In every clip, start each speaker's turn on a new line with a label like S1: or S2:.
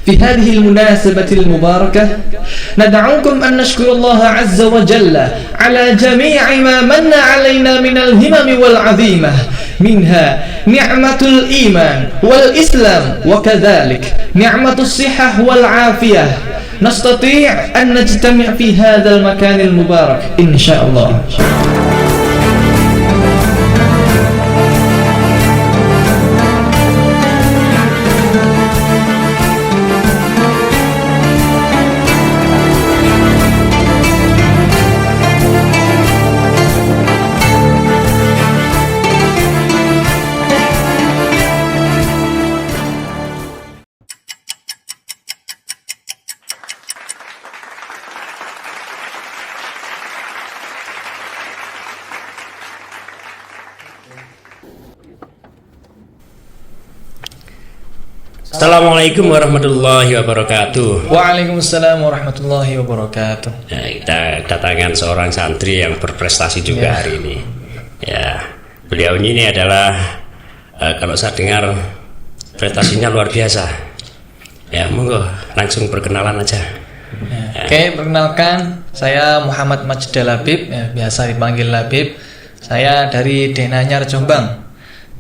S1: في هذه المناسبة المباركة ندعوكم أن نشكر الله عز وجل على جميع ما من علينا من الهمم والعظيمة، منها نعمة الإيمان والإسلام، وكذلك نعمة الصحة والعافية. نستطيع أن نجتمع في هذا المكان المبارك إن شاء الله.
S2: Assalamualaikum warahmatullahi wabarakatuh.
S1: Waalaikumsalam warahmatullahi wabarakatuh.
S2: Nah, kita kedatangan seorang santri yang berprestasi juga hari ini. Ya, beliau ini adalah kalau saya dengar prestasinya luar biasa. Ya, monggo langsung perkenalan aja.
S1: Oke, perkenalkan, saya Muhammad Majid Labib, biasa dipanggil Labib. Saya dari Denanyar, Jombang.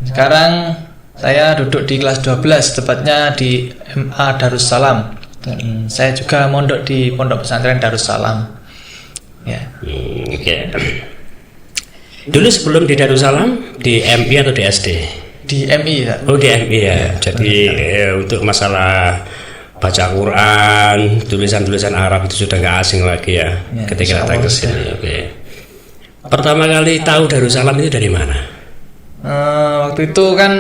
S1: Sekarang saya duduk di kelas 12, tepatnya di MA Darussalam. Dan saya juga mondok di Pondok Pesantren Darussalam. Ya.
S2: Oke. Dulu sebelum di Darussalam di MI atau di SD?
S1: Di MI ya.
S2: Oh, di MI ya. Jadi untuk masalah baca Quran, tulisan-tulisan Arab itu sudah nggak asing lagi ya, ketika datang ke sini. Oke. Pertama kali tahu Darussalam itu dari mana?
S1: Waktu itu kan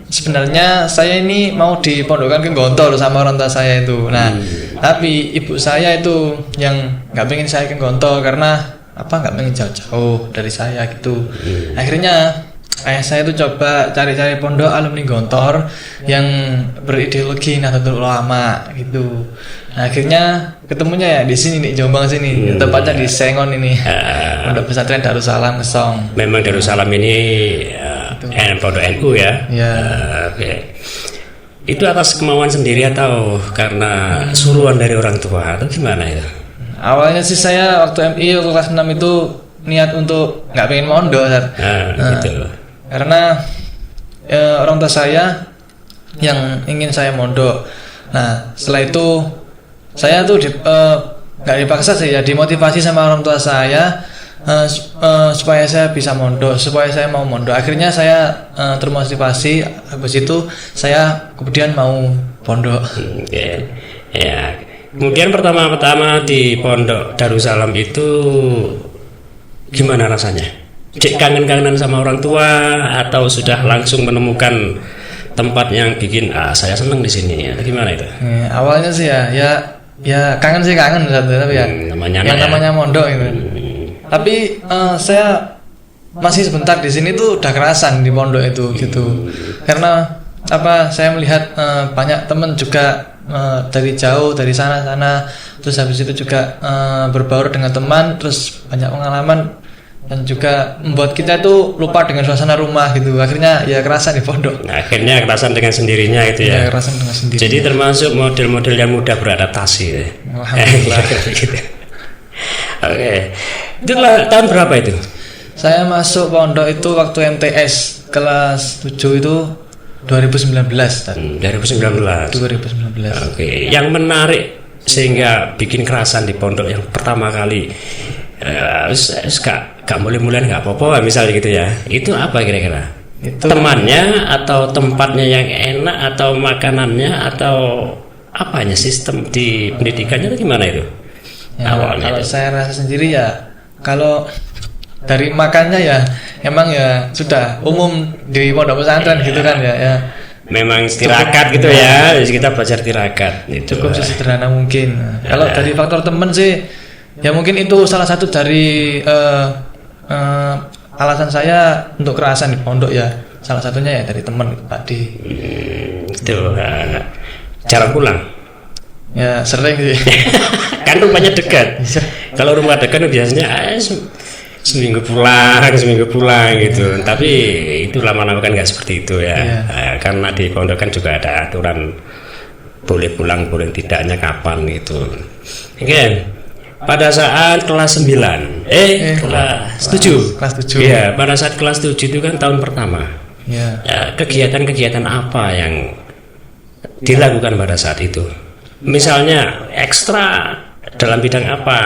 S1: sebenarnya saya ini mau dipondokkan ke Gontor sama orang tua saya itu. Nah, tapi ibu saya itu yang nggak pengen saya ke Gontor karena nggak pengen jauh-jauh dari saya gitu. Akhirnya ayah saya itu coba cari-cari pondok alumni Gontor yang berideologi Nahdlatul Ulama gitu. Nah, akhirnya ketemunya ya di sini, di Jombang sini, tepatnya di Sengon ini, Pondok Pesantren Darussalam Kesong.
S2: Memang Darussalam ini pondok NU ya. Oke. Itu atas kemauan sendiri atau karena suruhan dari orang tua atau gimana itu?
S1: Awalnya sih saya waktu MI waktu kelas 6 itu niat untuk nggak pengen mondok, gitu. Karena orang tua saya yang ingin saya mondok. Nah, setelah itu saya tuh nggak dipaksa sih ya, dimotivasi sama orang tua saya supaya saya bisa mondok, supaya saya mau mondok. Akhirnya saya termotivasi. Habis itu saya kemudian mau pondok.
S2: Ya. Kemudian pertama-tama di Pondok Darussalam itu gimana rasanya? Cek kangen-kangenan sama orang tua atau sudah langsung menemukan tempat yang bikin saya seneng di sini? Atau gimana itu?
S1: Awalnya sih ya kangen sih kangen, tapi ya namanya mondok itu. Tapi saya masih sebentar di sini tuh udah kerasan di pondok itu gitu. Karena saya melihat banyak teman juga dari jauh, dari sana, terus habis itu juga berbaur dengan teman, terus banyak pengalaman dan juga membuat kita tuh lupa dengan suasana rumah gitu. Akhirnya ya kerasan di pondok.
S2: Akhirnya kerasan dengan sendirinya itu ya.
S1: Kerasan dengan sendirinya.
S2: Jadi termasuk model-model yang mudah beradaptasi ya.
S1: Alhamdulillah.
S2: Gitu. Oke. Itu tahun berapa itu?
S1: Saya masuk pondok itu waktu MTS kelas 7 itu 2019. 2019.
S2: Oke. Yang menarik sehingga bikin kerasan di pondok yang pertama kali, gak mulai-mulai nggak apa-apa misalnya gitu ya. Itu apa kira-kira? Itu temannya atau tempatnya yang enak atau makanannya atau apanya, sistem di pendidikannya itu gimana itu?
S1: Ya, awalnya kalau saya rasa sendiri ya, kalau dari makannya ya emang ya sudah umum di pondok pesantren gitu kan ya.
S2: Memang tirakat gitu ya, kita belajar tirakat gitu.
S1: Cukup sesederhana mungkin. Kalau dari faktor teman sih ya mungkin itu salah satu dari alasan saya untuk kerasan di pondok ya. Salah satunya ya dari teman tadi.
S2: Itu jarang pulang.
S1: Ya sering sih.
S2: Kan rumahnya dekat. Kalau rumah dekat biasanya seminggu pulang gitu. Tapi itu lama-lama kan nggak seperti itu ya. Karena di pondok kan juga ada aturan boleh pulang boleh tidaknya kapan gitu. Oke. Pada saat kelas 9 kelas 7.
S1: Kelas 7.
S2: Iya, pada saat kelas 7 itu kan tahun pertama.
S1: Ya.
S2: Kegiatan-kegiatan apa yang dilakukan pada saat itu? Misalnya ekstra dalam bidang apa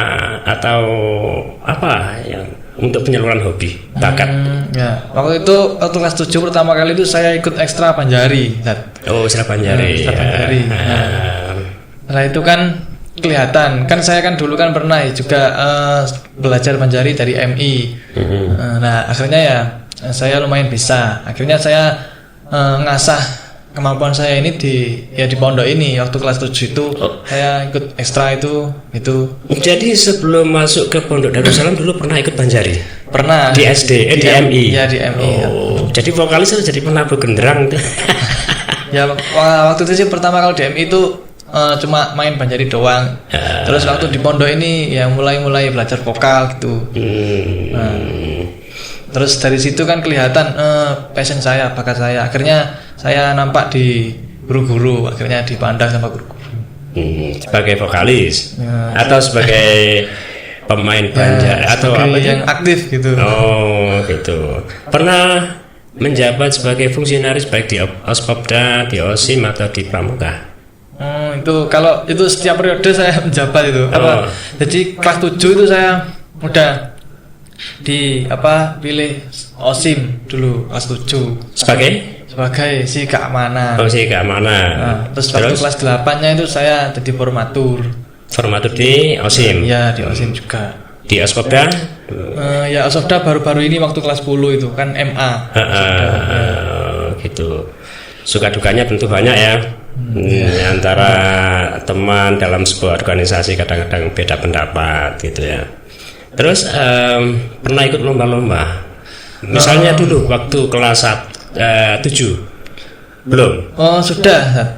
S2: atau apa yang untuk penyaluran hobi bakat?
S1: Ya, waktu kelas 7 pertama kali itu saya ikut ekstra Banjari.
S2: Oh, ekstra Banjari.
S1: Ekstra Banjari. Setelah itu kan kelihatan kan saya kan dulu kan pernah juga belajar Banjari dari MI. Nah, akhirnya ya saya lumayan bisa. Akhirnya saya ngasah kemampuan saya ini di pondok ini. Waktu kelas 7 itu saya ikut ekstra itu.
S2: Jadi sebelum masuk ke Pondok Darussalam dulu pernah ikut Banjari?
S1: Pernah
S2: di SD, di MI.
S1: Ya, di MI.
S2: Oh, jadi vokalis atau jadi penabuh genderang itu?
S1: Ya, waktu itu sih pertama kalau di MI itu cuma main Banjari doang. Terus waktu di pondok ini ya mulai belajar vokal gitu. Terus dari situ kan kelihatan passion saya, bakat saya. Akhirnya saya nampak di guru-guru, akhirnya dipandang sama guru-guru.
S2: Sebagai vokalis atau sebagai pemain Banjar atau apa
S1: yang aktif gitu.
S2: Oh, gitu. Pernah menjabat sebagai fungsionaris baik di Ospopda, di OSIM atau di Pramuka?
S1: Itu kalau itu setiap periode saya menjabat itu. Jadi kelas 7 itu saya udah pilih OSIM dulu kelas 7 sebagai si keamanan.
S2: Oh, si keamanan.
S1: Terus waktu kelas 8-nya itu saya jadi formatur
S2: di OSIM.
S1: Ya, di OSIM juga.
S2: Di Ospopda?
S1: Ya, Ospopda baru-baru ini waktu kelas 10 itu kan MA.
S2: Gitu. Suka dukanya tentu banyak ya. Antara teman dalam sebuah organisasi kadang-kadang beda pendapat gitu ya. Terus pernah ikut lomba-lomba? Misalnya dulu waktu kelas 7 belum? Oh,
S1: sudah.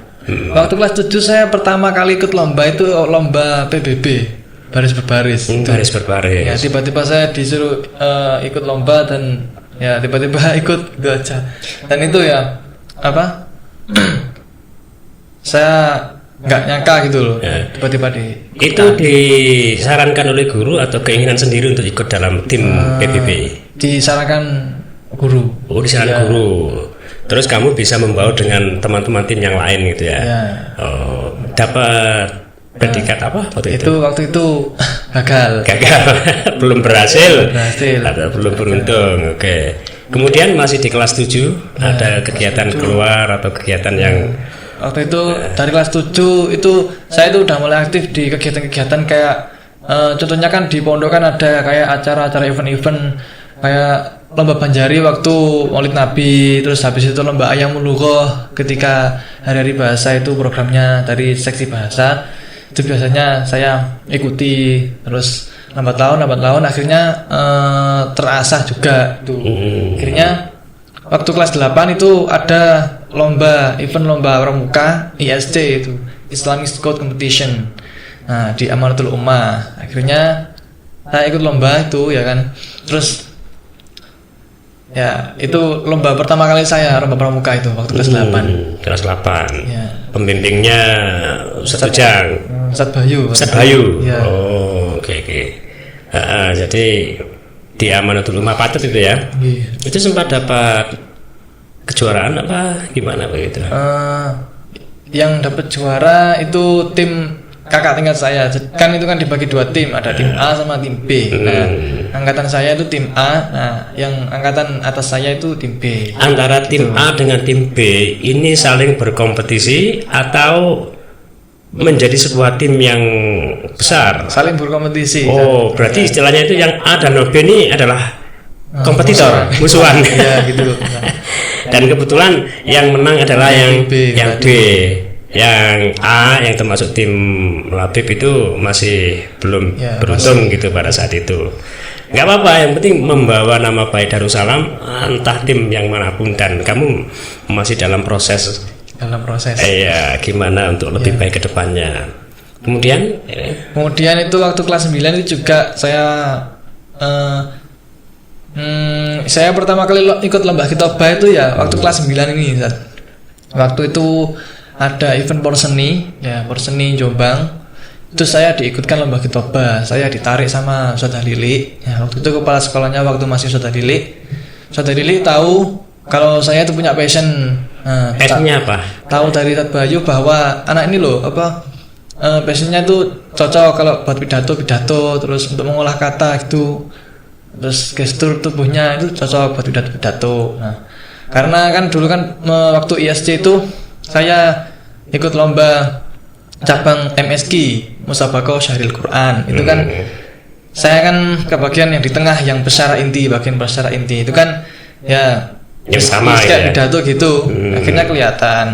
S1: Waktu kelas 7 saya pertama kali ikut lomba itu lomba PBB, baris berbaris.
S2: Baris berbaris.
S1: Ya, tiba-tiba saya disuruh ikut lomba dan ya tiba-tiba ikut gitu aja. Dan itu ya saya nggak nyangka gitu loh. Tiba-tiba
S2: itu disarankan oleh guru atau keinginan sendiri untuk ikut dalam tim PBB?
S1: Disarankan guru.
S2: Oh, disarankan guru. Terus kamu bisa membawa dengan teman-teman tim yang lain gitu ya? Oh, dapat predikat apa waktu itu?
S1: Waktu itu gagal.
S2: Belum berhasil atau belum beruntung. Oke. Kemudian masih di kelas 7 ada kegiatan keluar atau kegiatan yang
S1: waktu itu dari kelas 7 itu saya itu udah mulai aktif di kegiatan-kegiatan kayak contohnya kan di pondok kan ada kayak acara-acara event-event kayak lomba Banjari waktu Maulid Nabi, terus habis itu lomba Ayamul Lughoh ketika hari-hari bahasa itu programnya dari seksi bahasa itu biasanya saya ikuti. Terus lambat laun akhirnya terasah juga tuh. Akhirnya waktu kelas 8 itu ada event lomba pramuka ISC itu Islamic Scout Competition. Nah, di Amanatul Ummah. Akhirnya saya ikut lomba itu ya kan. Terus ya itu lomba pertama kali saya lomba pramuka itu waktu kelas 8.
S2: Kelas 8.
S1: Ya.
S2: Pembimbingnya Ustaz Ujang.
S1: Ustaz Bayu.
S2: Ya. Oh, oke. Jadi di Amanatul Ummah Patut itu ya. Itu sempat dapat kejuaraan apa gimana begitu?
S1: Yang dapat juara itu tim kakak tingkat saya. Kan itu kan dibagi 2 tim, ada tim A sama tim B. Nah, angkatan saya itu tim A. Nah, yang angkatan atas saya itu tim B.
S2: Antara tim A dengan tim B ini saling berkompetisi atau menjadi sebuah tim yang besar?
S1: Saling berkompetisi.
S2: Oh, berarti istilahnya itu yang A dan B ini adalah kompetitor, musuhan.
S1: Ya, gitu.
S2: Dan kebetulan yang menang adalah yang B. Yang A yang termasuk tim Labib itu masih belum beruntung gitu pada saat itu. Nggak apa-apa, yang penting membawa nama baik Darussalam entah tim yang manapun, dan kamu masih dalam proses. Iya, gimana untuk lebih baik ke depannya. Kemudian
S1: itu waktu kelas 9 itu juga saya pertama kali ikut lomba khitobah itu ya waktu kelas 9 ini. Waktu itu ada event Porseni, ya Porseni Jombang. Itu saya diikutkan lomba khitobah. Saya ditarik sama Ustadz Lili. Ya, waktu itu kepala sekolahnya waktu masih Ustadz Lili. Ustadz Lili tahu kalau saya itu punya passion.
S2: Passionnya apa?
S1: Tahu dari Ustadz Bayu bahwa anak ini loh passionnya itu cocok kalau buat pidato, terus untuk mengolah kata gitu, terus gestur tubuhnya itu cocok buat pidato. Nah, karena kan dulu kan waktu ISC itu saya ikut lomba cabang MSQ Musabaqah Syahril Quran. Itu kan saya kan ke bagian yang di tengah yang besyarah inti, bagian besyarah inti itu kan ya
S2: yang sama
S1: kayak pidato gitu. Akhirnya kelihatan.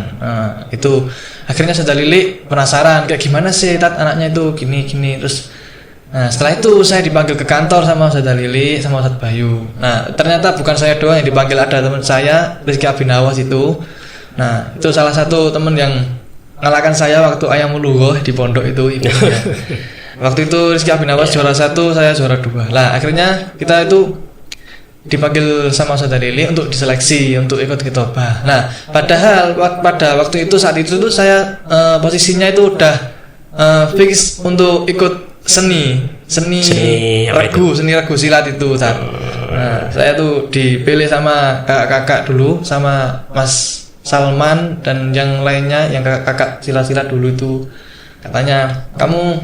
S1: Itu akhirnya Ustadz Lili penasaran kayak gimana sih anaknya itu gini terus. Nah, setelah itu saya dipanggil ke kantor sama Ustadz Lili sama Ustadz Bayu. Nah, ternyata bukan saya doang yang dipanggil, ada teman saya Rizky Abinawas itu. Nah, itu salah satu teman yang ngalahkan saya waktu Ayam Mulugoh di pondok itu ibunya. Waktu itu Rizky Abinawas juara 1, saya juara 2. Lah akhirnya kita itu dipanggil sama Ustadz Lili untuk diseleksi untuk ikut khitobah. Nah, padahal pada waktu itu saat itu tuh saya posisinya itu udah fix untuk ikut seni regu silat itu saat. Nah, saya tuh dipilih sama kakak-kakak dulu sama Mas Salman dan yang lainnya yang kakak silat dulu itu, katanya kamu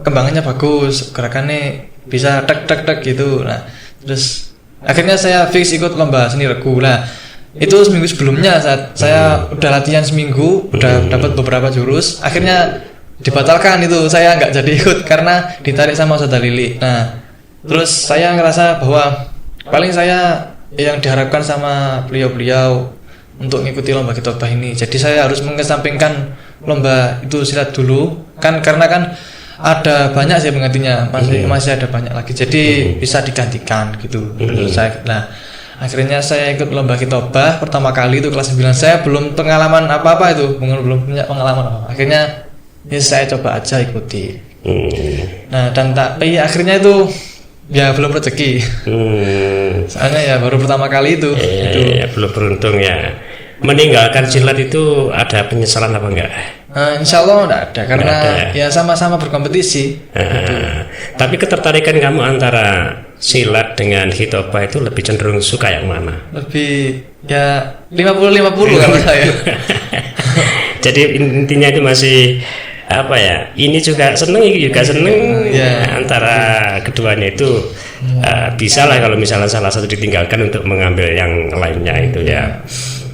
S1: kembangannya bagus, gerakannya bisa tek gitu. Nah, terus akhirnya saya fix ikut lomba seni regu lah. Itu seminggu sebelumnya saat saya udah latihan seminggu, udah dapat beberapa jurus, akhirnya dibatalkan itu, saya nggak jadi ikut karena ditarik sama Ustadz Lili. Nah, terus saya ngerasa bahwa paling saya yang diharapkan sama beliau untuk mengikuti lomba khitobah ini, jadi saya harus mengesampingkan lomba itu silat dulu kan, karena kan ada banyak sih penggantinya, masih ada banyak lagi, jadi bisa digantikan gitu menurut saya. Nah, akhirnya saya ikut lomba khitobah pertama kali itu kelas 9. Saya belum pengalaman apa-apa itu, belum punya pengalaman apa. Akhirnya ya saya coba aja ikuti. Nah, dan akhirnya itu ya belum rezeki. Soalnya ya baru pertama kali itu.
S2: Ya, belum beruntung ya. Meninggalkan silat itu ada penyesalan apa enggak?
S1: Insya Allah enggak ada, karena ya sama-sama berkompetisi.
S2: Tapi ketertarikan kamu antara silat dengan khitobah itu lebih cenderung suka yang mana?
S1: Lebih ya 50-50 kalau saya.
S2: Jadi intinya itu masih apa ya? Ini juga seneng, ini juga seneng. Antara keduanya itu bisa lah kalau misalnya salah satu ditinggalkan untuk mengambil yang lainnya itu ya.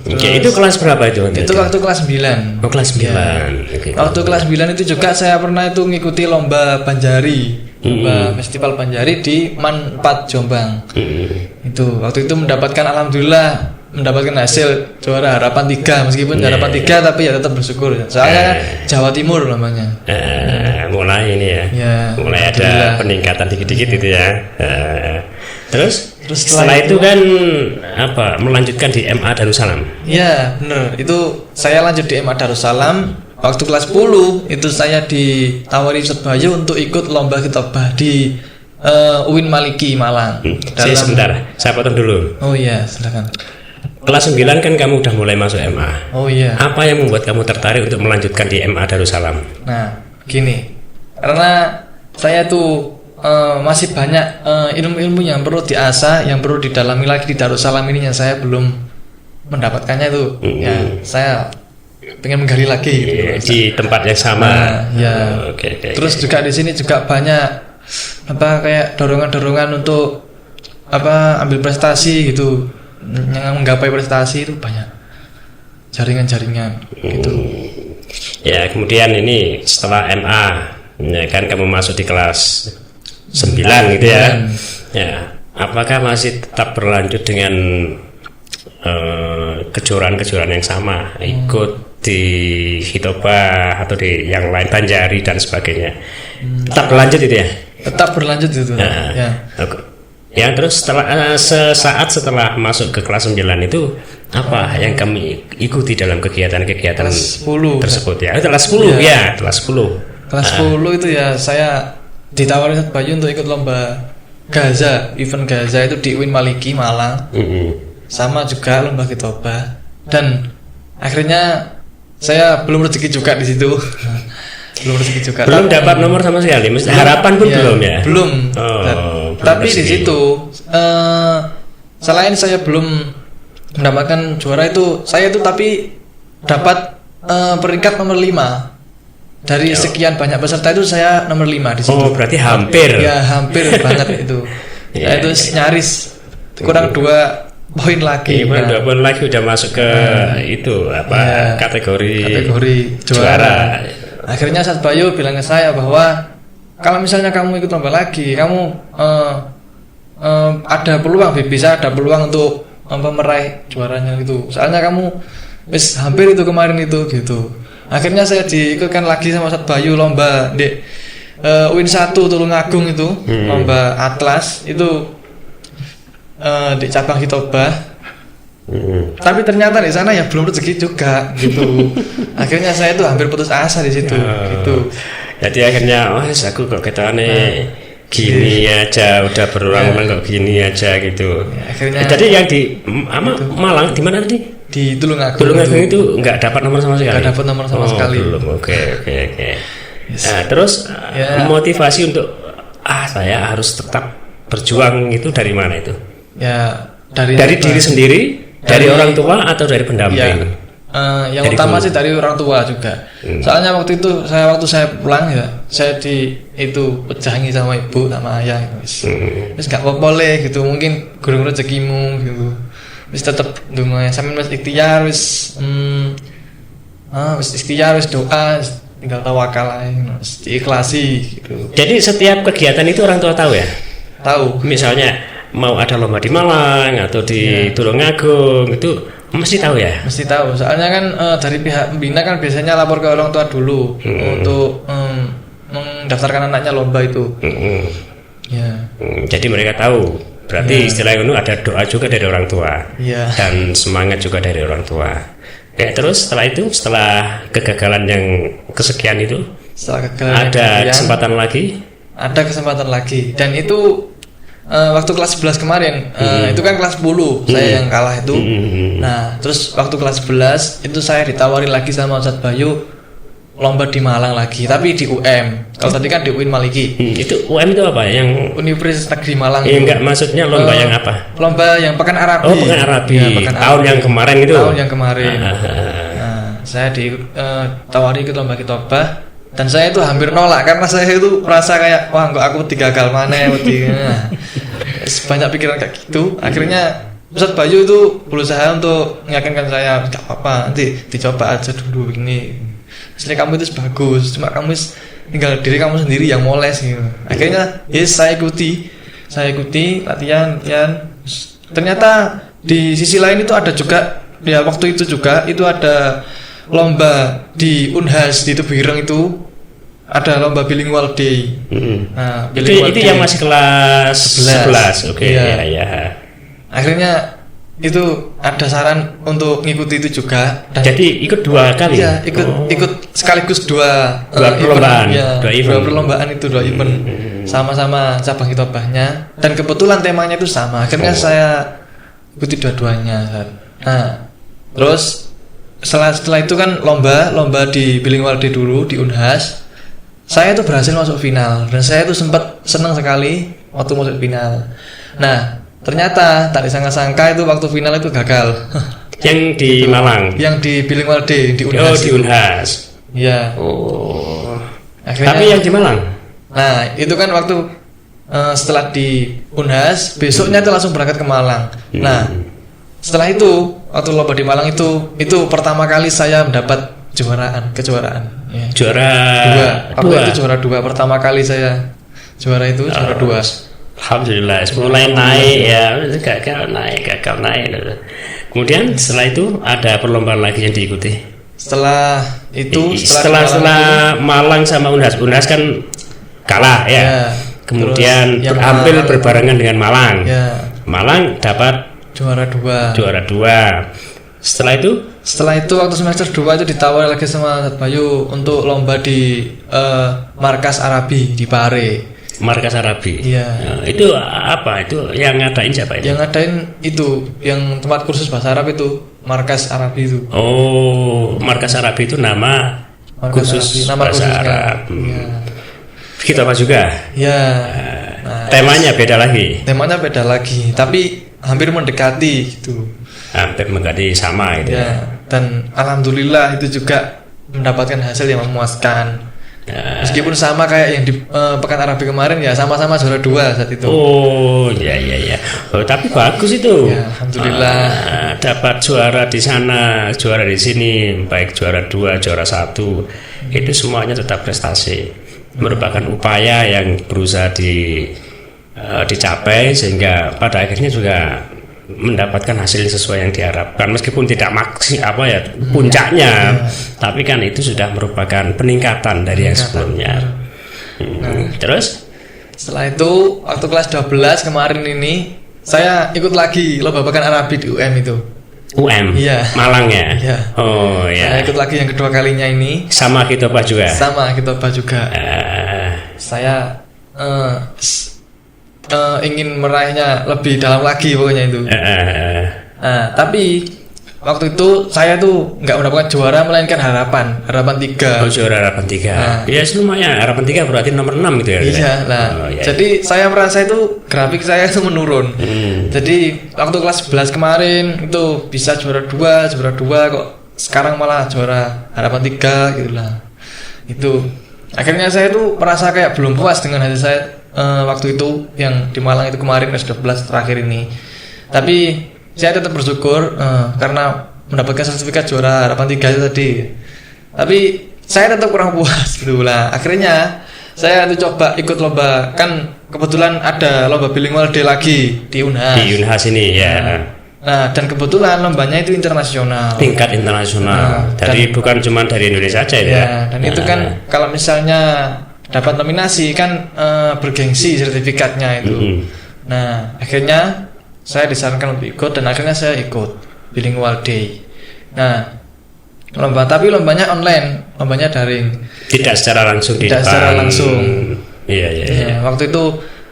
S2: Oke, itu kelas berapa itu?
S1: Itu waktu kelas 9.
S2: Oh, kelas 9.
S1: Ya. Okay. Waktu kelas 9 itu juga saya pernah itu ngikuti lomba Banjari. Lomba festival Banjari di Man 4 Jombang. Itu waktu itu mendapatkan mendapatkan hasil juara harapan 3, meskipun harapan 3 tapi ya tetap bersyukur. Soalnya Jawa Timur namanya.
S2: Mulai ini ya. Mulai ada peningkatan dikit-dikit itu ya. Terus setelah itu kan melanjutkan di MA Darussalam.
S1: Iya, benar. Itu saya lanjut di MA Darussalam. Waktu kelas 10 itu saya ditawari Ustadz Bayu untuk ikut lomba khitobah di UIN Maliki Malang.
S2: Sebentar, saya potong dulu.
S1: Oh iya, silakan.
S2: Kelas 9 kan kamu udah mulai masuk MA.
S1: Oh iya.
S2: Apa yang membuat kamu tertarik untuk melanjutkan di MA Darussalam?
S1: Nah, gini. Karena saya tuh masih banyak ilmu-ilmu yang perlu diasah, yang perlu didalami lagi di Darussalam ini yang saya belum mendapatkannya itu. Ya, saya pengen menggali lagi gitu,
S2: di tempat yang sama.
S1: Okay. Terus juga di sini juga banyak kayak dorongan-dorongan untuk ambil prestasi gitu, yang menggapai prestasi itu banyak jaringan-jaringan gitu.
S2: Ya, kemudian ini setelah MA ya kan kamu masuk di kelas 9 gitu ya. Ya, apakah masih tetap berlanjut dengan kejuaraan-kejuaraan yang sama, ikut di khitobah atau di yang lain, Banjari dan sebagainya? Tetap berlanjut itu ya?
S1: Tetap berlanjut itu.
S2: Ya, terus sesaat setelah masuk ke kelas 9 itu apa yang kami ikuti dalam kegiatan-kegiatan
S1: kelas 10
S2: tersebut ya? Kelas 10 ya, kelas 10.
S1: Kelas 10 itu ya saya ditawarin Ustadz Bayu untuk ikut lomba Gaza, event Gaza itu di UIN Maliki Malang. Sama juga lomba khitobah. Dan akhirnya saya belum rezeki juga di situ. Belum rezeki juga.
S2: Belum dapat nomor sama sekali. Harapan pun belum ya.
S1: Belum. Tapi di
S2: rezeki.
S1: situ selain saya belum mendapatkan juara itu, saya itu tapi dapat peringkat nomor 5. Dari sekian banyak peserta itu saya nomor 5 di situ.
S2: Oh, berarti hampir.
S1: Ya, hampir banget itu. Saya itu nyaris kurang 2 poin lagi.
S2: Kurang 2 poin lagi udah masuk ke itu apa kategori juara.
S1: Akhirnya Ustadz Bayu bilang ke saya bahwa kalau misalnya kamu ikut lomba lagi, kamu ada peluang, bisa ada peluang untuk meraih juaranya gitu. Soalnya kamu hampir itu kemarin itu gitu. Akhirnya saya diikutkan lagi sama Ustadz Bayu lomba di UIN 1 Tulungagung itu, lomba atlas itu di cabang Hitobah. Tapi ternyata di sana ya belum rezeki juga gitu. Akhirnya saya itu hampir putus asa di situ gitu.
S2: Jadi akhirnya aku kok ketane gini aja, udah berulang-ulang kok gini aja gitu.
S1: Akhirnya
S2: jadi yang di Malang di mana tadi?
S1: Di Tulungagung.
S2: Tulungagung itu nggak dapat nomor sama sekali.
S1: Nggak dapat nomor sama sekali.
S2: Belum. Oke. Nah, terus motivasi untuk saya harus tetap berjuang itu dari mana itu? Ya dari diri sendiri, dari orang tua atau dari pendamping?
S1: Yang dari utama sih dari orang tua juga. Soalnya waktu saya pulang ya, saya itu pejangi sama ibu sama ayah. Terus nggak boleh gitu, mungkin gurung rezekimu gitu. Wis tetep donga sampean wis ikhtiar wis ikhtiar wis doa tinggal tawakal ae wis diikhlasi gitu.
S2: Jadi setiap kegiatan itu orang tua tahu ya?
S1: Tahu.
S2: Misalnya mau ada lomba di Malang atau di Tulungagung itu mesti tahu ya?
S1: Mesti tahu. Soalnya kan dari pihak pembina kan biasanya lapor ke orang tua dulu untuk mendaftarkan anaknya lomba itu. Ya.
S2: Jadi mereka tahu. Berarti istilahnya itu ada doa juga dari orang tua dan semangat juga dari orang tua. Terus setelah kegagalan yang kesekian itu, ada kesempatan lagi? Ada kesempatan lagi. Dan itu waktu kelas 11 kemarin, itu kan kelas 10 saya yang kalah itu. Nah, terus waktu kelas 11 itu saya ditawari lagi sama Ustadz Bayu lomba di Malang lagi, tapi di UM. Kalau tadi kan di UIN Maliki. Itu UM itu apa? Yang
S1: Universitas Negeri Malang.
S2: Enggak, maksudnya lomba yang apa?
S1: Lomba yang Pekan Arabi.
S2: Oh, Pekan Arabi. Ya, tahun yang kemarin itu.
S1: Tahun yang kemarin. Nah, saya ditawari ikut lomba Hitobah dan saya itu hampir nolak karena saya itu merasa kayak wah kok aku digagal maneh banyak pikiran kayak gitu. Akhirnya Ustadz Bayu itu berusaha untuk meyakinkan saya enggak apa-apa, nanti dicoba aja dulu ini. Asli kamu itu bagus, cuma kamu tinggal diri kamu sendiri yang moles gitu. Akhirnya saya ikuti latihan. Ternyata di sisi lain itu ada juga ya waktu itu juga itu ada lomba di Unhas di Tubireng itu ada lomba bilingual day. Nah,
S2: itu yang masih kelas 11. Oke. Ya.
S1: Akhirnya itu ada saran untuk ngikuti itu juga.
S2: Jadi ikut 2 kali.
S1: Iya, ikut sekaligus dua
S2: perlombaan.
S1: Dua perlombaan itu 2 event. Sama-sama cabang Hitobahnya dan kebetulan temanya itu sama. Akhirnya saya ikuti dua-duanya. Nah, terus setelah itu kan lomba di Bilingual Day dulu di Unhas. Saya itu berhasil masuk final dan saya itu sempat senang sekali waktu masuk final. Nah, ternyata tak disangka-sangka itu waktu final itu gagal.
S2: Yang di Malang.
S1: Yang di Bilingual Day di Unhas.
S2: Oh, di Unhas.
S1: Iya.
S2: Oh.
S1: Akhirnya,
S2: tapi yang di Malang.
S1: Nah, itu kan waktu setelah di Unhas, besoknya itu langsung berangkat ke Malang. Nah, setelah itu waktu lomba di Malang itu pertama kali saya mendapat kejuaraan. Ya.
S2: Juara
S1: 2. Itu juara 2 pertama kali saya juara itu juara 2.
S2: Alhamdulillah, mulai naik ya, gagal naik. Kemudian setelah itu ada perlombaan lagi yang diikuti.
S1: Setelah
S2: Malang sama Unhas kan kalah ya. Kemudian hampir berbarengan dengan Malang.
S1: Ya.
S2: Malang dapat
S1: juara 2. Setelah itu waktu semester 2 itu ditawari lagi sama Ustadz Bayu untuk lomba di Markas Arabi di Pare.
S2: Markas Arabi.
S1: Iya.
S2: Nah, itu apa? Itu yang ngadain siapa itu?
S1: Yang ngadain itu yang tempat kursus bahasa Arab itu markas Arabi itu.
S2: Oh, markas Arabi itu nama
S1: Markas
S2: khusus
S1: Arabi, nama
S2: bahasa
S1: khususnya.
S2: Arab.
S1: Iya.
S2: Kita apa juga?
S1: Ya. Nah,
S2: Temanya beda lagi.
S1: temanya beda lagi, tapi hampir mendekati gitu.
S2: Hampir mengganti sama itu.
S1: Ya, dan alhamdulillah itu juga mendapatkan hasil yang memuaskan.
S2: Nah,
S1: Meskipun sama kayak yang di Pekan Arabi kemarin ya, sama-sama juara 2 saat itu.
S2: oh, ya. Oh, tapi bagus itu.
S1: Ya, alhamdulillah.
S2: Dapat juara di sana, juara di sini, baik juara 2, juara 1. Itu semuanya tetap prestasi. Merupakan upaya yang berusaha dicapai sehingga pada akhirnya juga mendapatkan hasil sesuai yang diharapkan, meskipun tidak puncaknya, tapi kan itu sudah merupakan peningkatan dari yang sebelumnya. Terus
S1: Setelah itu waktu kelas 12 kemarin ini saya ikut lagi lomba Pekan Arabi di UM itu.
S2: UM
S1: Iya.
S2: Malang ya.
S1: Iya.
S2: Oh
S1: Saya
S2: ya.
S1: ikut lagi yang kedua kalinya ini.
S2: Sama kita Pak juga.
S1: Sama kita juga. Saya ingin meraihnya lebih dalam lagi pokoknya itu. Nah, tapi waktu itu saya tuh nggak mendapatkan juara, melainkan harapan 3.
S2: Oh, juara harapan 3. Ya lumayan, harapan 3 berarti nomor 6 gitu ya.
S1: Iya, nah,
S2: iya.
S1: jadi saya merasa itu grafik saya itu menurun. Jadi waktu kelas 11 kemarin itu bisa juara 2 kok sekarang malah juara harapan 3 gitulah. Itu akhirnya saya tuh merasa kayak belum puas dengan hasil saya waktu itu yang di Malang itu kemarin kelas 12 terakhir ini. Tapi saya tetap bersyukur karena mendapatkan sertifikat juara harapan 3 itu tadi. Tapi saya tetap kurang puas gitu lah. Akhirnya saya tuh coba ikut lomba, kan kebetulan ada lomba bilingual day lagi di Unhas.
S2: Di Unhas ini ya.
S1: Nah, dan kebetulan lombanya itu internasional.
S2: Tingkat internasional. Jadi bukan cuma dari Indonesia aja ya.
S1: Dan itu kan kalau misalnya dapat nominasi kan bergengsi sertifikatnya itu. Nah, akhirnya saya disarankan untuk ikut dan akhirnya saya ikut bilingual day. Nah, lombanya online, lombanya daring.
S2: Tidak secara langsung di
S1: Tidak
S2: depan.
S1: secara langsung.
S2: Iya.
S1: Ya, waktu itu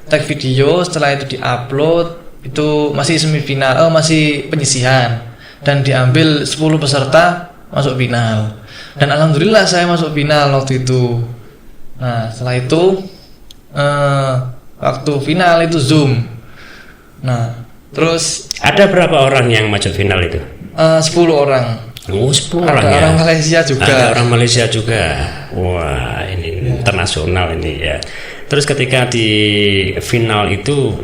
S1: tag video, setelah itu diupload, itu masih semifinal, masih penyisihan, dan diambil 10 peserta masuk final. Dan alhamdulillah saya masuk final waktu itu. Nah, setelah itu waktu final itu Zoom. Nah, terus
S2: ada berapa orang yang masuk final itu?
S1: 10 orang.
S2: Oh, 10
S1: Ada
S2: orang ya.
S1: orang Malaysia juga.
S2: Ada orang Malaysia juga. Wah, ini internasional ini ya. Terus ketika di final itu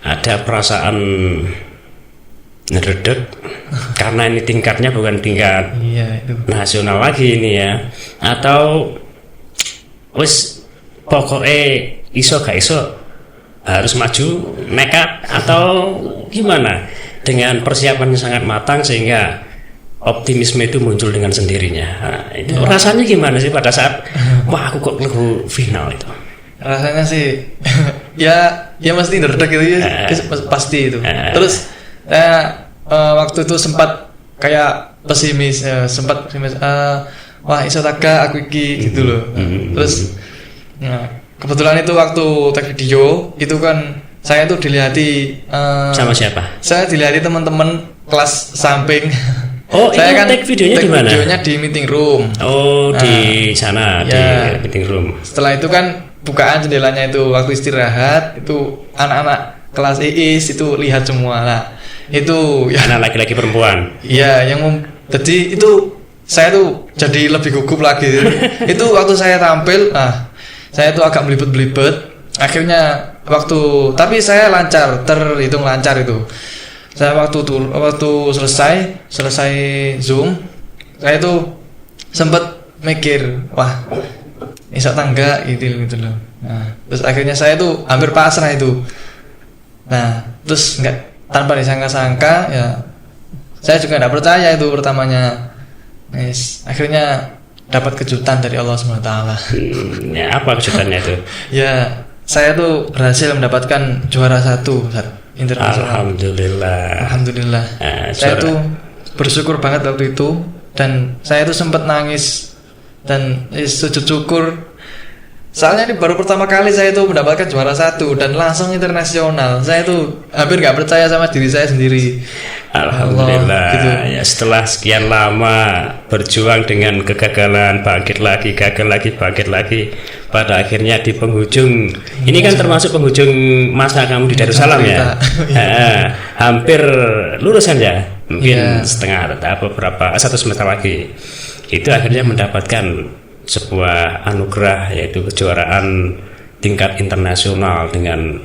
S2: ada perasaan ngeredek karena ini tingkatnya bukan tingkat
S1: Iya, itu.
S2: nasional lagi ini ya, atau wis pokoknya iso gak iso harus maju nekat, atau gimana dengan persiapan yang sangat matang sehingga optimisme itu muncul dengan sendirinya. Nah, itu rasanya gimana sih pada saat wah aku kok lehu final itu?
S1: Rasanya sih ya mesti ngeredek gitu ya, pasti itu. Terus saya waktu itu sempat kayak pesimis, wah iso taga aku iki gitu loh. Terus kebetulan itu waktu tag video itu kan saya tuh dilihati
S2: sama siapa?
S1: Saya dilihati teman-teman kelas samping.
S2: Oh,
S1: saya
S2: itu
S1: kan
S2: tag videonya di mana?
S1: Videonya di meeting room.
S2: Oh, di sana
S1: ya.
S2: Di meeting room.
S1: Setelah itu kan bukaan jendelanya itu waktu istirahat itu anak-anak kelas IIS itu lihat semua lah. Itu ya,
S2: anak laki-laki perempuan.
S1: Iya, jadi itu saya tuh jadi lebih gugup lagi. Itu waktu saya tampil, saya tuh agak belibet-belibet. Akhirnya tapi saya lancar, terhitung lancar itu. Saya waktu selesai Zoom, saya tuh sempet mikir, wah, iso tangga gitu loh. Nah, terus akhirnya saya tuh hampir pasrah itu. Nah, terus tanpa disangka-sangka ya, saya juga nggak percaya itu pertamanya. Akhirnya dapat kejutan dari Allah SWT.
S2: Ya, apa kejutannya itu?
S1: Ya, saya tuh berhasil mendapatkan juara 1 internasional. Alhamdulillah. Saya tuh bersyukur banget waktu itu, dan saya tuh sempat nangis dan sujud syukur Soalnya ini baru pertama kali saya itu mendapatkan juara 1 dan langsung internasional. Saya itu hampir nggak percaya sama diri saya sendiri.
S2: Alhamdulillah.
S1: Allah, gitu.
S2: Ya setelah sekian lama berjuang dengan kegagalan, bangkit lagi, gagal lagi, bangkit lagi, pada akhirnya di penghujung. Ini kan termasuk penghujung masa kamu di Darussalam ya. Hampir lulusan ya, mungkin setengah atau beberapa 1 semester lagi. Itu akhirnya mendapatkan sebuah anugerah, yaitu kejuaraan tingkat internasional dengan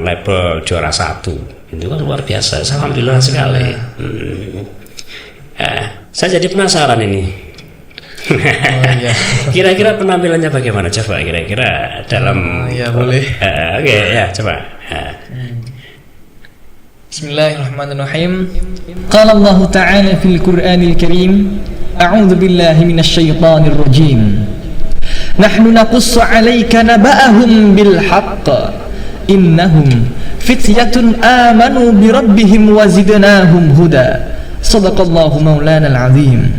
S2: label juara 1. Itu kan luar biasa, alhamdulillah sekali. Saya jadi penasaran ini. Kira-kira penampilannya bagaimana, coba kira-kira dalam
S1: boleh.
S2: Oke, ya coba.
S1: Bismillahirrahmanirrahim.
S3: Qala Allah Ta'ala fil Qur'anil Karim, a'udzu billahi minasy syaithanir rajim. Nahnu naqussu 'alaika naba'ahum bil haqq. Innahum fityatun amanu bi rabbihim wa zidnahum huda. Shadaqallahu maulanal azim.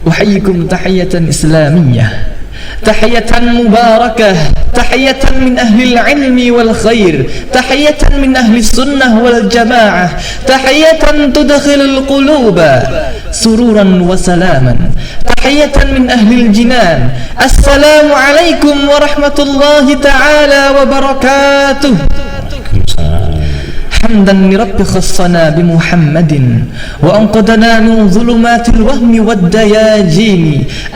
S3: Uhayyikum tahiyatan islamiyyah. تحية مباركة، تحية من أهل العلم والخير، تحية من أهل السنة والجماعة، تحية تدخل القلوب سرورا وسلاما، تحية من أهل الجنان. السلام عليكم ورحمة الله تعالى وبركاته. حمدا لرب خصنا بمحمد وأنقذنا من ظلمات الوهم والدياجين.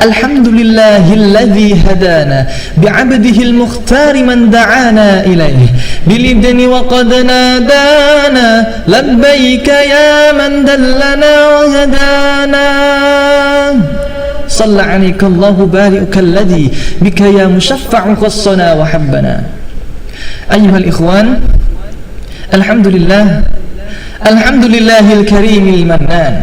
S3: الحمد لله الذي هدانا بعبده المختار من دعانا إليه بالإذن وقد نادانا. لبيك يا من دلنا وهدانا. صلى عليك الله بارئك الذي بك يا مشفع خصنا وحبنا. أيها الإخوان، الحمد لله الكريم المنان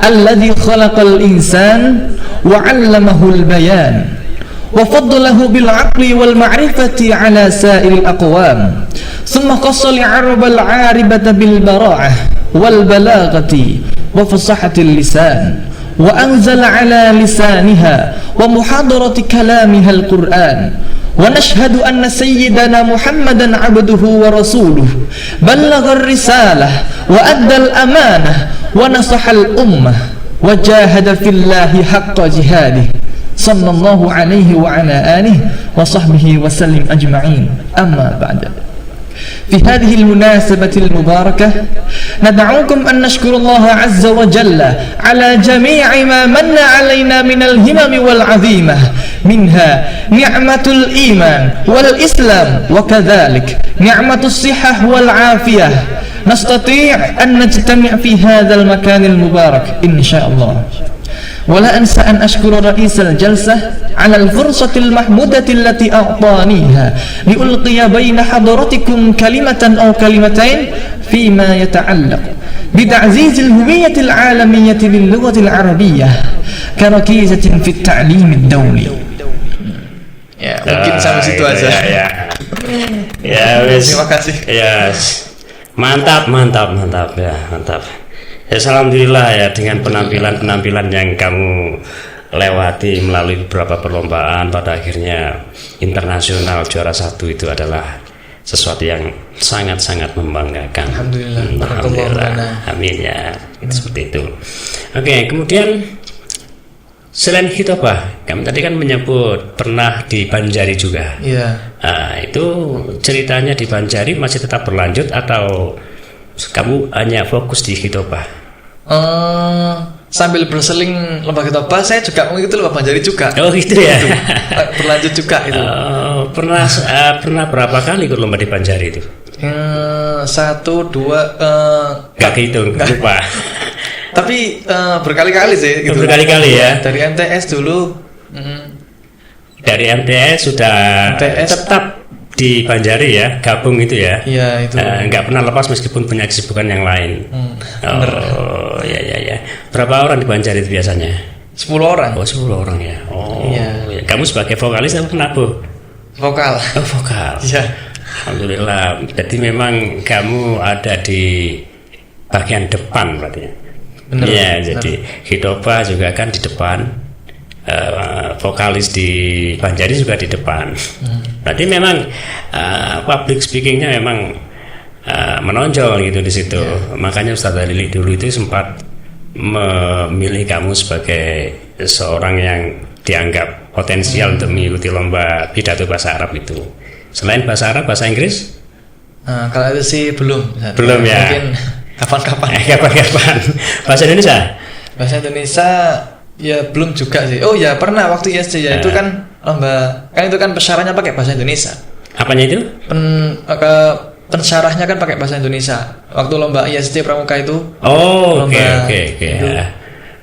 S3: الذي خلق الإنسان وعلمه البيان وفضله بالعقل والمعرفة على سائر الأقوام، ثم خص العرب العاربة بالبراعة والبلاغة وفصحة اللسان، وأنزل على لسانها ومحاضرة كلامها القرآن. ونشهد أن سيدنا محمدا عبده ورسوله بلغ الرسالة وأدى الأمانة ونصح الأمة وجاهد في الله حق جهاده صلى الله عليه وعلى آله وصحبه وسلم أجمعين. أما بعد، في هذه المناسبة المباركة ندعوكم أن نشكر الله عز وجل على جميع ما من علينا من الهمم والعظيمة، منها نعمة الإيمان والإسلام، وكذلك نعمة الصحة والعافية. نستطيع أن نجتمع في هذا المكان المبارك إن شاء الله. ولا أنسى أن أشكر رئيس الجلسة على الفرصة المحمودة التي أعطانيها لألقي بين حضرتكم كلمة أو كلمتين فيما يتعلق بتعزيز الهوية العالمية للغة العربية كركيزة في التعليم الدولي.
S1: Ya, mungkin sampai situ aja.
S2: Terima
S1: kasih.
S2: Mantap ya, mantap. Ya, alhamdulillah ya, dengan penampilan yang kamu lewati melalui beberapa perlombaan, pada akhirnya internasional juara 1 itu adalah sesuatu yang sangat-sangat membanggakan.
S1: Alhamdulillah.
S2: Amin ya. Itu seperti itu. Oke, kemudian selain hitobah, kamu tadi kan menyebut pernah di Banjari juga.
S1: Iya.
S2: Itu ceritanya di Banjari masih tetap berlanjut atau kamu hanya fokus di hitobah?
S1: Sambil berseling lomba hitobah, saya juga mengikuti lomba Banjari juga.
S2: Oh gitu ya.
S1: Berlanjut juga itu.
S2: Pernah berapa kali ikut lomba di Banjari itu?
S1: 1, 2
S2: Gak kehitung, lupa.
S1: Tapi berkali-kali sih gitu.
S2: Berkali-kali ya.
S1: Dari MTS dulu.
S2: Dari MTS sudah tetap di Banjari ya, gabung itu ya.
S1: Iya, itu.
S2: Nggak pernah lepas meskipun punya kesibukan yang lain. Oh ya. Berapa orang di Banjari itu biasanya?
S1: 10 orang.
S2: Oh, 10 orang ya. Oh
S1: iya.
S2: Ya. Kamu sebagai vokalis atau penabuh?
S1: Vokal.
S2: Oh, vokal.
S1: Iya.
S2: Alhamdulillah. Jadi memang kamu ada di bagian depan berarti ya.
S1: Bener,
S2: ya, jadi hitobah juga kan di depan. vokalis di Banjari juga di depan. Berarti memang public speakingnya memang menonjol gitu di situ. Makanya Ustadz Halili dulu itu sempat memilih kamu sebagai seorang yang dianggap potensial untuk mengikuti lomba pidato bahasa Arab itu. Selain bahasa Arab, bahasa Inggris?
S1: Kalau itu sih belum.
S2: Belum ya.
S1: Mungkin kapan-kapan.
S2: Kapan-kapan. Bahasa Indonesia?
S1: Bahasa Indonesia ya belum juga sih. Oh ya pernah waktu ISC ya itu kan lomba, kan itu kan pesyarahnya pakai bahasa Indonesia.
S2: Apanya itu?
S1: Pensyarahnya kan pakai bahasa Indonesia. Waktu lomba ISC Pramuka itu.
S2: Oh, oke.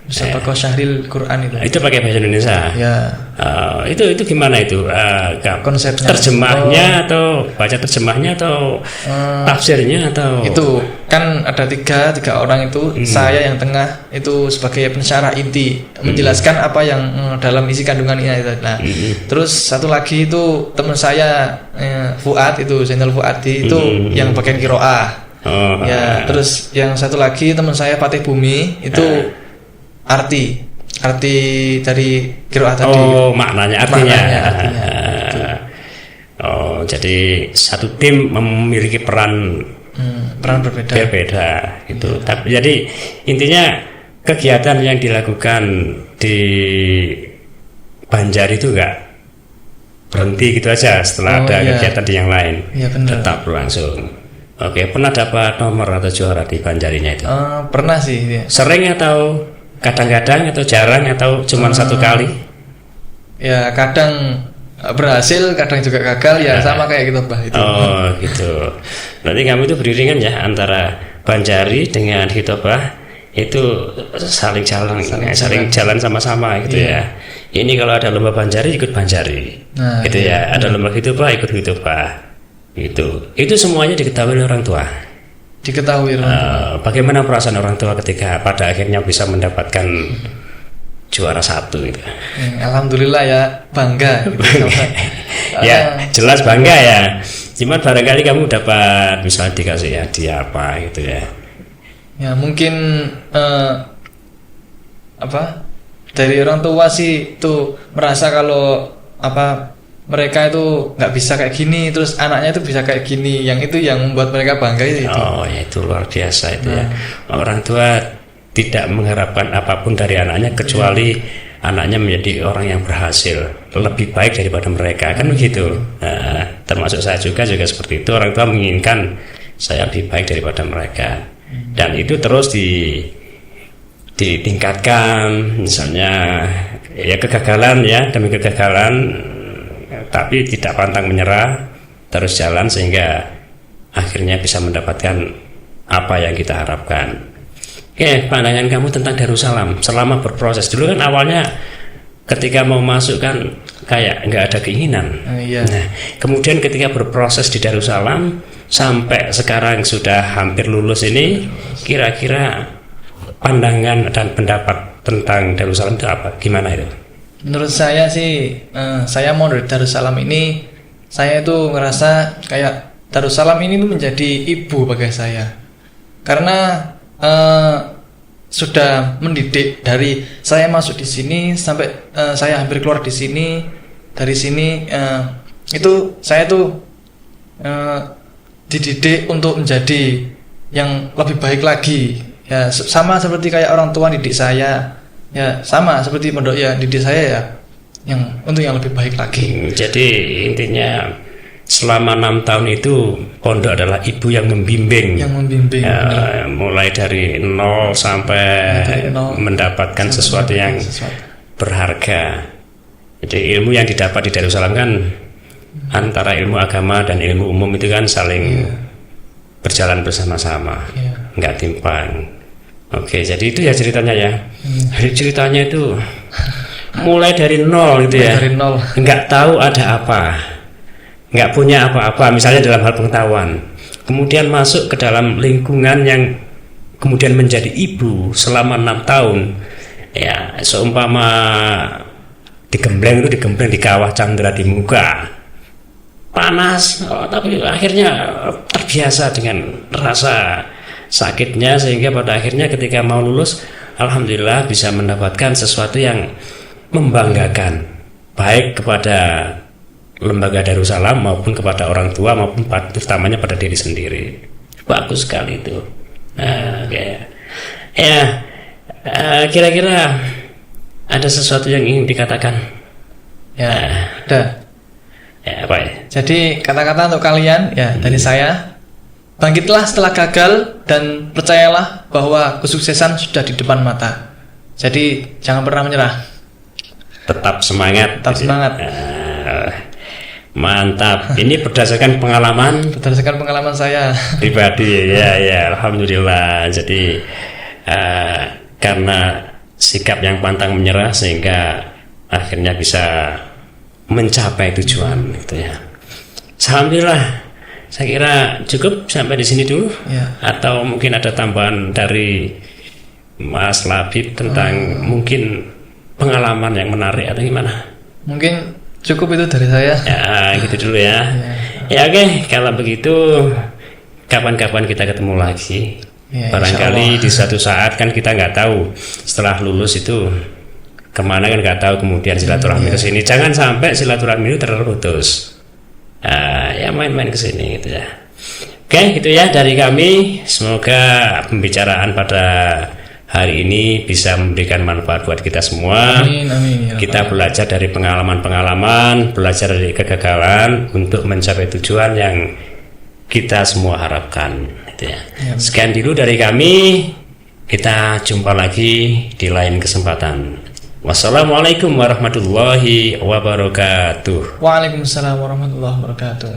S1: Musabaqah Syahril Quran itu.
S2: Itu pakai bahasa Indonesia.
S1: Ya.
S2: Itu gimana itu?
S1: Konsepnya.
S2: Terjemahnya atau baca terjemahnya atau tafsirnya atau?
S1: Itu kan ada tiga orang itu. Saya yang tengah itu sebagai pensyarah inti menjelaskan apa yang dalam isi kandungannya itu. Nah, terus satu lagi itu teman saya Fuad itu Zainal Fuadi itu yang bagian qiraah. Ya, terus yang satu lagi teman saya Fatih Bumi itu arti dari qiraah tadi.
S2: Oh, maknanya artinya.
S1: Artinya.
S2: Jadi satu tim memiliki peran berbeda gitu. Tapi jadi intinya kegiatan yang dilakukan di Banjar itu enggak berhenti gitu aja setelah ada kegiatan di yang lain.
S1: Ya, benar.
S2: Tetap berlangsung. Oke, pernah dapat nomor atau juara di Banjarinya itu?
S1: Pernah sih. Ya.
S2: Sering atau kadang-kadang atau jarang atau cuma satu kali?
S1: Ya kadang berhasil, kadang juga gagal ya sama kayak gitu Bah itu.
S2: Oh gitu. Berarti kamu itu beriringan ya antara Banjari dengan Hitobah itu saling jalan sama-sama gitu ya. Ini kalau ada lomba Banjari ikut Banjari, gitu ya. Ada lomba Hitobah ikut Hitobah. Itu semuanya diketahui oleh orang tua.
S1: Diketahui orang tua.
S2: Bagaimana perasaan orang tua ketika pada akhirnya bisa mendapatkan juara 1 gitu?
S1: Alhamdulillah ya, bangga gitu.
S2: Ya jelas bangga ya. Cuman barangkali kamu dapat misalnya dikasih hadiah apa gitu ya.
S1: Ya mungkin dari orang tua sih tuh merasa kalau mereka itu nggak bisa kayak gini, terus anaknya itu bisa kayak gini, yang itu yang membuat mereka bangga itu.
S2: Oh ya, itu luar biasa itu ya. Orang tua tidak mengharapkan apapun dari anaknya kecuali anaknya menjadi orang yang berhasil, lebih baik daripada mereka, kan begitu. Termasuk saya juga seperti itu. Orang tua menginginkan saya lebih baik daripada mereka, dan itu terus ditingkatkan. Misalnya ya kegagalan ya demi kegagalan, tapi tidak pantang menyerah, terus jalan sehingga akhirnya bisa mendapatkan apa yang kita harapkan. Oke, pandangan kamu tentang Darussalam selama berproses. Dulu kan awalnya ketika mau masuk kan kayak nggak ada keinginan. Nah, kemudian ketika berproses di Darussalam sampai sekarang sudah hampir lulus ini, kira-kira pandangan dan pendapat tentang Darussalam itu apa? Gimana itu?
S1: Menurut saya sih, saya mau dari Darussalam ini, saya itu ngerasa kayak Darussalam ini tuh menjadi ibu bagi saya, karena sudah mendidik dari saya masuk di sini sampai saya hampir keluar di sini. Dari sini itu saya tuh dididik untuk menjadi yang lebih baik lagi. Ya sama seperti kayak orang tua didik saya. Ya sama seperti pondok ya didik saya ya yang untuk yang lebih baik lagi.
S2: Jadi intinya selama 6 tahun itu pondok adalah ibu yang membimbing. Mulai dari nol sampai mendapatkan sesuatu yang berharga. Jadi ilmu yang didapat di Darussalam kan antara ilmu agama dan ilmu umum itu kan saling berjalan bersama-sama, nggak timpang. Oke, jadi itu ya ceritanya ya. Ceritanya itu mulai dari nol gitu ya.
S1: Dari nol.
S2: Nggak tahu ada apa, nggak punya apa-apa. Misalnya dalam hal pengetahuan. Kemudian masuk ke dalam lingkungan yang kemudian menjadi ibu selama 6 tahun. Ya, seumpama digembleng di kawah Chandra di muka. Panas, tapi akhirnya terbiasa dengan rasa sakitnya sehingga pada akhirnya ketika mau lulus alhamdulillah bisa mendapatkan sesuatu yang membanggakan, baik kepada lembaga Darussalam maupun kepada orang tua maupun utamanya pada diri sendiri. Bagus sekali itu. Kira-kira ada sesuatu yang ingin dikatakan?
S1: Ya, udah.
S2: Ya, apa ya?
S1: Jadi kata-kata untuk kalian ya dari saya, bangkitlah setelah gagal dan percayalah bahwa kesuksesan sudah di depan mata. Jadi jangan pernah menyerah.
S2: Tetap semangat.
S1: Tetap semangat.
S2: Mantap. Ini berdasarkan pengalaman.
S1: Berdasarkan pengalaman saya
S2: Pribadi. Ya, alhamdulillah. Jadi karena sikap yang pantang menyerah sehingga akhirnya bisa mencapai tujuan, gitu ya. Alhamdulillah. Saya kira cukup sampai di sini dulu.
S1: Ya.
S2: Atau mungkin ada tambahan dari Mas Labib tentang mungkin pengalaman yang menarik atau gimana?
S1: Mungkin cukup itu dari saya.
S2: Ya, gitu dulu ya. Ya, oke. Kalau begitu, kapan-kapan kita ketemu lagi.
S1: Ya,
S2: Barangkali di suatu saat kan kita nggak tahu setelah lulus itu kemana, kan nggak tahu, kemudian silaturahmi ke sini. Jangan sampai silaturahmi itu terputus. Ya main-main ke sini gitu ya. Oke, gitu ya dari kami. Semoga pembicaraan pada hari ini bisa memberikan manfaat buat kita semua.
S1: Amin, amin.
S2: Kita belajar dari pengalaman-pengalaman, belajar dari kegagalan untuk mencapai tujuan yang kita semua harapkan, gitu ya. Sekian dulu dari kami. Kita jumpa lagi di lain kesempatan. Wassalamualaikum warahmatullahi wabarakatuh.
S1: Waalaikumsalam warahmatullahi wabarakatuh.